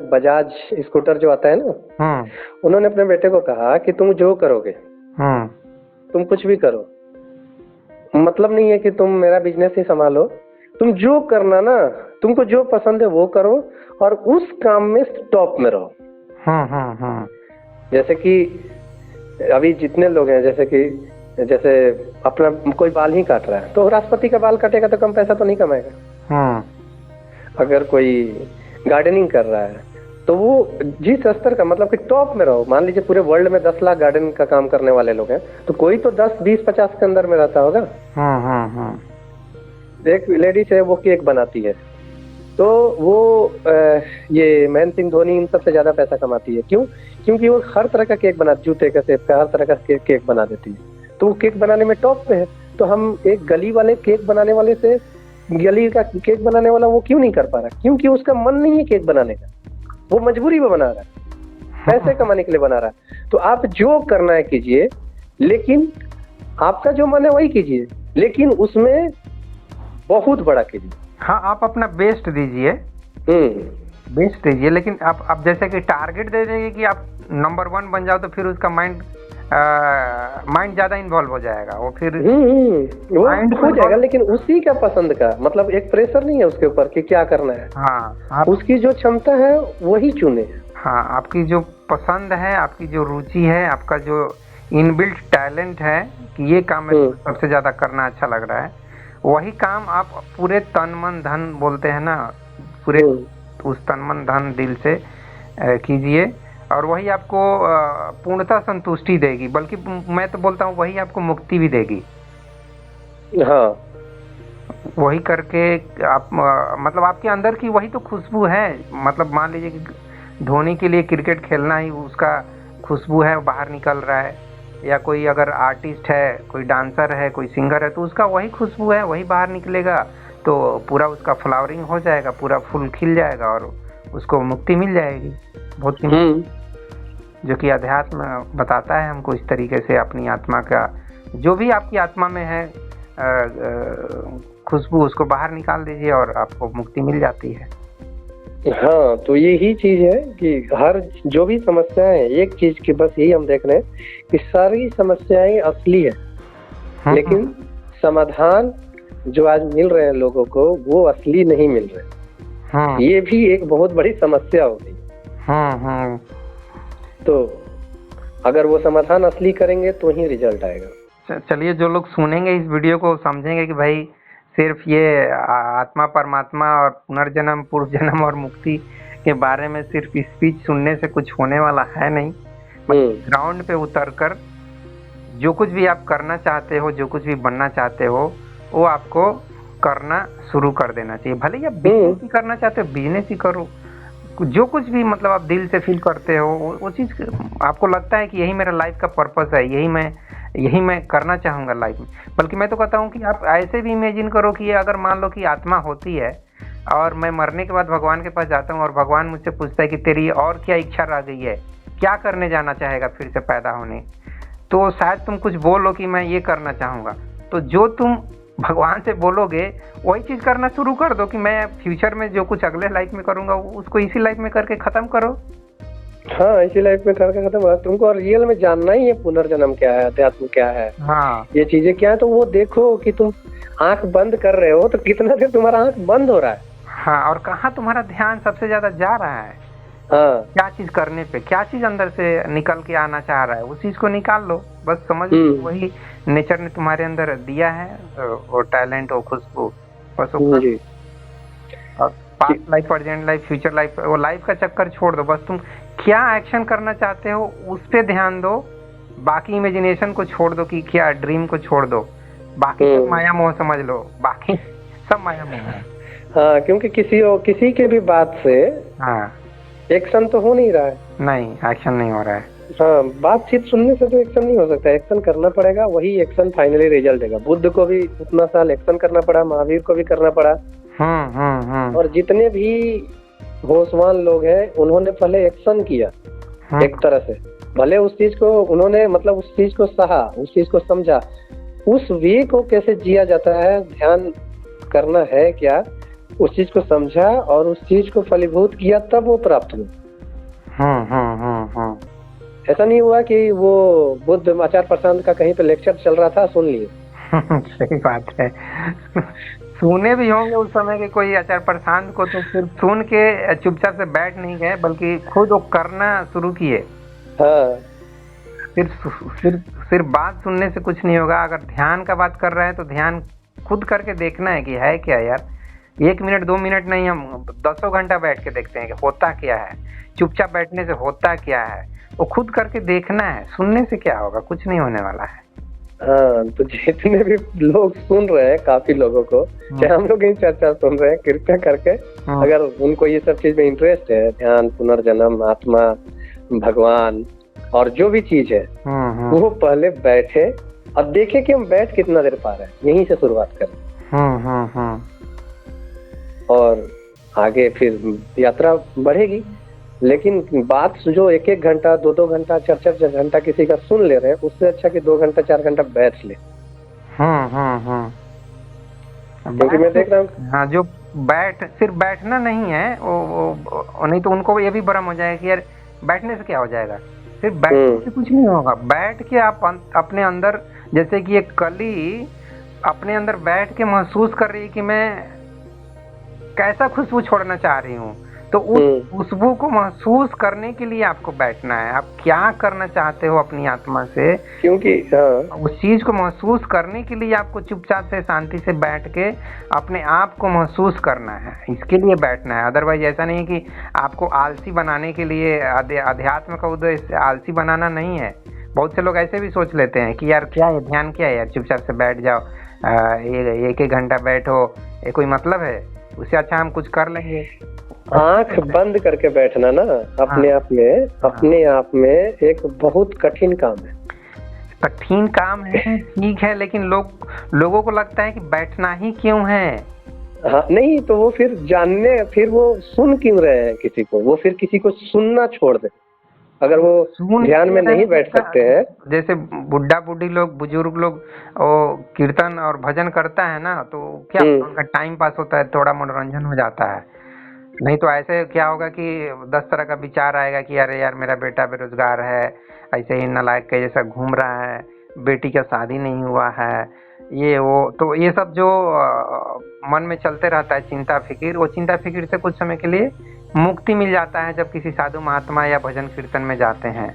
Bajaj scooter जो आता है ना, उन्होंने अपने बेटे को कहा कि तुम जो करोगे, तुम कुछ भी करो, मतलब नहीं है कि तुम मेरा बिजनेस ही संभालो, तुम जो करना ना, तुमको जो पसंद है वो करो और उस काम में टॉप में रहो। जैसे कि अभी जितने लोग हैं, जैसे अपना कोई बाल ही काट रहा है, तो राष्ट्रपति का बाल काटेगा तो कम पैसा तो नहीं कमाएगा। अगर कोई गार्डनिंग कर रहा है तो वो जिस स्तर का, मतलब कि टॉप में रहो। मान लीजिए पूरे वर्ल्ड में 10 लाख गार्डन का काम करने वाले लोग हैं, तो कोई तो 10, 20, 50 के अंदर में रहता होगा। एक लेडीज है, वो केक बनाती है, तो वो ये महेंद्र सिंह धोनी इन सबसे ज्यादा पैसा कमाती है। क्यों? क्योंकि वो हर तरह का केक बना, जूते का शेप का हर तरह का केक बना देती है, तो वो केक बनाने में टॉप पे है। तो हम एक गली वाले केक बनाने वाले से, गली का केक बनाने वाला वो क्यों नहीं कर पा रहा? क्योंकि उसका मन नहीं है केक बनाने का, वो मजबूरी में बना रहा है, पैसे कमाने के लिए बना रहा है। तो आप जो करना है कीजिए, लेकिन आपका जो मन है वही कीजिए, लेकिन उसमें बहुत बड़ा कीजिए। हाँ, आप अपना बेस्ट दीजिए, बेस्ट दीजिए, लेकिन आप जैसे कि टारगेट दे देंगे कि आप नंबर 1 बन जाओ, तो फिर उसका माइंड ज्यादा इन्वॉल्व हो जाएगा, वो फिर वो हो जाएगा। लेकिन उसी का पसंद का, मतलब एक प्रेशर नहीं है उसके ऊपर कि क्या करना है। हाँ, उसकी जो क्षमता है वही चुने। हाँ, आपकी जो पसंद है, आपकी जो रुचि है, आपका जो इनबिल्ट टैलेंट है कि ये काम में सबसे ज्यादा करना अच्छा लग रहा है, वही काम आप पूरे तन मन धन बोलते हैं ना, पूरे उस तन मन धन दिल से कीजिए, और वही आपको पूर्णतः संतुष्टि देगी, बल्कि मैं तो बोलता हूँ वही आपको मुक्ति भी देगी। हाँ, वही करके आप मतलब आपके अंदर की वही तो खुशबू है। मतलब मान लीजिए कि धोनी के लिए क्रिकेट खेलना ही उसका खुशबू है, बाहर निकल रहा है, या कोई अगर आर्टिस्ट है, कोई डांसर है, कोई सिंगर है, तो उसका वही खुशबू है, वही बाहर निकलेगा, तो पूरा उसका फ्लावरिंग हो जाएगा, पूरा फूल खिल जाएगा और उसको मुक्ति मिल जाएगी। बहुत जो कि अध्यात्म बताता है हमको इस तरीके से अपनी आत्मा का, जो भी आपकी आत्मा में है खुशबू, उसको बाहर निकाल दीजिए और आपको मुक्ति मिल जाती है। हाँ, तो यही चीज है कि हर जो भी समस्याएं, एक चीज की बस यही हम देख रहे हैं कि सारी समस्याएं असली है, लेकिन समाधान जो आज मिल रहे हैं लोगों को वो असली नहीं मिल रहे। ये भी एक बहुत बड़ी समस्या हो गई। तो अगर वो समाधान असली करेंगे तो ही रिजल्ट आएगा। चलिए, जो लोग सुनेंगे इस वीडियो को समझेंगे कि भाई सिर्फ ये आत्मा परमात्मा और पुनर्जन्म, पूर्व जन्म और मुक्ति के बारे में सिर्फ स्पीच सुनने से कुछ होने वाला है नहीं। ग्राउंड पे उतरकर जो कुछ भी आप करना चाहते हो, जो कुछ भी बनना चाहते हो, वो आपको करना शुरू कर देना चाहिए। भले ही आप बिजनेस ही करना चाहते हो, बिजनेस ही करो, जो कुछ भी मतलब आप दिल से फील करते हो, वो चीज आपको लगता है कि यही मेरा लाइफ का पर्पस है, यही मैं करना चाहूंगा लाइफ में। बल्कि मैं तो कहता हूँ कि आप ऐसे भी इमेजिन करो कि अगर मान लो कि आत्मा होती है और मैं मरने के बाद भगवान के पास जाता हूँ और भगवान मुझसे पूछता है कि तेरी और क्या इच्छा रह गई है, क्या करने जाना चाहेगा फिर से पैदा होने, तो शायद तुम कुछ बोलो कि मैं ये करना चाहूंगा। तो जो तुम भगवान से बोलोगे वही चीज करना शुरू कर दो कि मैं फ्यूचर में जो कुछ अगले लाइफ में करूंगा उसको इसी लाइफ में करके खत्म करो। हाँ, इसी लाइफ में करके खत्म करो। तुमको रियल में जानना ही है पुनर्जन्म क्या है, अध्यात्म क्या है, हाँ, ये चीजें क्या है। तो वो देखो कि तुम आंख बंद कर रहे हो तो कितना देर तुम्हारा आंख बंद हो रहा है। हाँ, और कहाँ तुम्हारा ध्यान सबसे ज्यादा जा रहा है। हाँ, क्या चीज करने पे, क्या चीज अंदर से निकल के आना चाह रहा है, उस चीज को निकाल लो। बस समझ वही नेचर ने तुम्हारे अंदर दिया है, वो टैलेंट, वो खुशबू, बस और past life, present life, future life, वो लाइफ का चक्कर छोड़ दो। बस तुम क्या एक्शन करना चाहते हो उस पे ध्यान दो, बाकी इमेजिनेशन को छोड़ दो कि क्या ड्रीम को छोड़ दो, बाकी सब माया मोह समझ लो, बाकी सब माया मोह है। हाँ, क्योंकि किसी के भी बात से एक्शन तो हो नहीं रहा है। नहीं, एक्शन नहीं हो रहा है। हाँ, बातचीत सुनने से तो एक्शन नहीं हो सकता, एक्शन करना पड़ेगा, वही एक्शन फाइनली रिजल्ट देगा। बुद्ध को भी उतना साल एक्शन करना पड़ा, महावीर को भी करना पड़ा। और जितने भी होशवान लोग हैं उन्होंने पहले एक्शन किया एक तरह से, भले उस चीज को उन्होंने मतलब उस चीज को सहा, उस चीज को समझा, उस वे को कैसे जिया जाता है, ध्यान करना है क्या, उस चीज को समझा और उस चीज को फलीभूत किया, तब वो प्राप्त हुआ। ऐसा नहीं हुआ कि वो बुद्ध आचार्य प्रशांत का कहीं पे लेक्चर चल रहा था, सुन लिए। सही बात है। सुने भी होंगे उस समय के कोई आचार्य प्रशांत को, तो सिर्फ सुन के चुपचाप से बैठ नहीं गए, बल्कि खुद वो करना शुरू किए। हाँ, सिर्फ बात सुनने से कुछ नहीं होगा। अगर ध्यान का बात कर रहे हैं तो ध्यान खुद करके देखना है कि है क्या यार। 1 मिनट 2 मिनट नहीं, हम 10 घंटा बैठ के देखते हैं कि होता क्या है, चुपचाप बैठने से होता क्या है, वो खुद करके देखना है। सुनने से क्या होगा, कुछ नहीं होने वाला है। हाँ, तो जितने भी लोग सुन रहे हैं, काफी लोगों को, चाहे हम लोग ही चर्चा सुन रहे हैं, कृपया करके अगर उनको ये सब चीज में इंटरेस्ट है, ध्यान, पुनर्जन्म, आत्मा, भगवान और जो भी चीज है, वो पहले बैठे और देखे कि हम बैठ कितना देर पा रहे हैं। यहीं से शुरुआत करें और आगे फिर यात्रा बढ़ेगी। लेकिन बात जो 1-1 घंटा 2-2 घंटा 4-4 घंटा किसी का सुन ले रहे हैं, उससे अच्छा कि 2 घंटा 4 घंटा बैठ ले। क्योंकि मैं देख रहा हूँ, हाँ, जो सिर्फ बैठना नहीं है, वो नहीं तो उनको ये भी भ्रम हो जाएगा कि यार बैठने से क्या हो जाएगा। सिर्फ बैठने से कुछ नहीं होगा। बैठ के आप अपने अंदर, जैसे कि एक कली अपने अंदर बैठ के महसूस कर रही है कि मैं कैसा खुशबू छोड़ना चाह रही हूँ, तो उस खुशबू को महसूस करने के लिए आपको बैठना है। आप क्या करना चाहते हो अपनी आत्मा से, क्योंकि उस चीज को महसूस करने के लिए आपको चुपचाप से शांति से बैठ के अपने आप को महसूस करना है। इसके लिए बैठना है। अदरवाइज ऐसा नहीं है कि आपको आलसी बनाने के लिए, अध्यात्म का उद्देश्य आलसी बनाना नहीं है। बहुत से लोग ऐसे भी सोच लेते हैं कि यार क्या है ध्यान, क्या है यार, चुपचाप से बैठ जाओ, 1-1 घंटा बैठो, ये कोई मतलब है? उससे अच्छा हम कुछ कर लेंगे। आंख बंद करके बैठना ना अपने आप में एक बहुत कठिन काम है। कठिन काम है, ठीक है, लेकिन लोगों को लगता है कि बैठना ही क्यों है। हाँ, नहीं तो वो फिर वो सुन क्यों रहे हैं किसी को, वो फिर किसी को सुनना छोड़ दे। अगर वो ध्यान में नहीं बैठ सकते हैं, जैसे बुढ़ा बुढ़ी लोग, बुजुर्ग लोग वो कीर्तन और भजन करता है ना, तो क्या उनका टाइम पास होता है, थोड़ा मनोरंजन हो जाता है। नहीं तो ऐसे क्या होगा कि 10 तरह का विचार आएगा कि अरे यार मेरा बेटा बेरोजगार है, ऐसे ही नालायक के जैसा घूम रहा है, बेटी का शादी नहीं हुआ है, ये वो। तो ये सब जो मन में चलते रहता है चिंता फिकिर, वो चिंता फिकिर से कुछ समय के लिए मुक्ति मिल जाता है जब किसी साधु महात्मा या भजन कीर्तन में जाते हैं।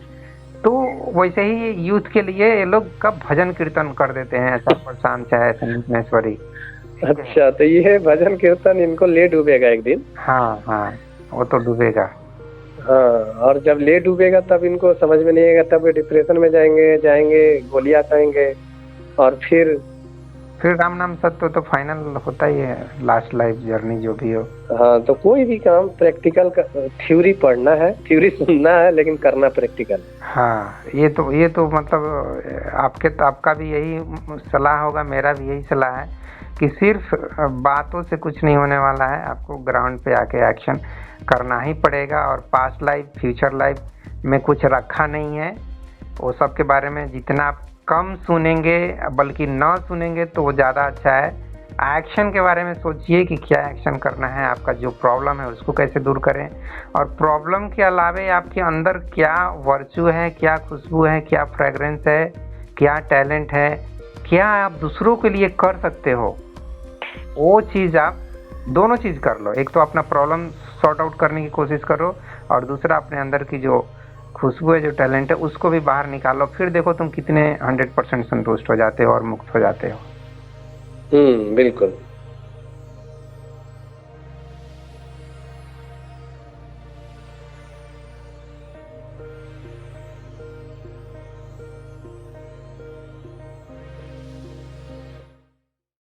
तो वैसे ही यूथ के लिए ये लोग कब भजन कीर्तन कर देते हैं, ऐसा प्रशांत चाहे संगीतनेश्वरी। अच्छा, तो ये भजन कीर्तन इनको ले डूबेगा एक दिन। हाँ, वो तो डूबेगा। हाँ, और जब ले डूबेगा तब इनको समझ में नहीं आएगा, तब डिप्रेशन में जाएंगे, गोलियां खाएंगे और फिर राम नाम सत्य तो फाइनल होता ही है, लास्ट लाइफ जर्नी जो भी हो। हाँ, तो कोई भी काम प्रैक्टिकल का, थ्योरी पढ़ना है, थ्योरी सुनना है, लेकिन करना प्रैक्टिकल। हाँ, ये तो मतलब आपका भी यही सलाह होगा, मेरा भी यही सलाह है कि सिर्फ बातों से कुछ नहीं होने वाला है। आपको ग्राउंड पे आके एक्शन करना ही पड़ेगा। और पास्ट लाइफ फ्यूचर लाइफ में कुछ रखा नहीं है। वो सब के बारे में जितना आप कम सुनेंगे, बल्कि न सुनेंगे, तो वो ज़्यादा अच्छा है। एक्शन के बारे में सोचिए कि क्या एक्शन करना है, आपका जो प्रॉब्लम है उसको कैसे दूर करें, और प्रॉब्लम के अलावे आपके अंदर क्या वर्चू है, क्या खुशबू है, क्या फ्रेगरेंस है, क्या टैलेंट है, क्या आप दूसरों के लिए कर सकते हो, वो चीज़ आप दोनों चीज़ कर लो। एक तो अपना प्रॉब्लम सॉर्ट आउट करने की कोशिश करो, और दूसरा अपने अंदर की जो खुशबू है, जो टैलेंट है, उसको भी बाहर निकालो। फिर देखो तुम कितने 100% संतुष्ट हो जाते हो और मुक्त हो जाते हो। बिल्कुल।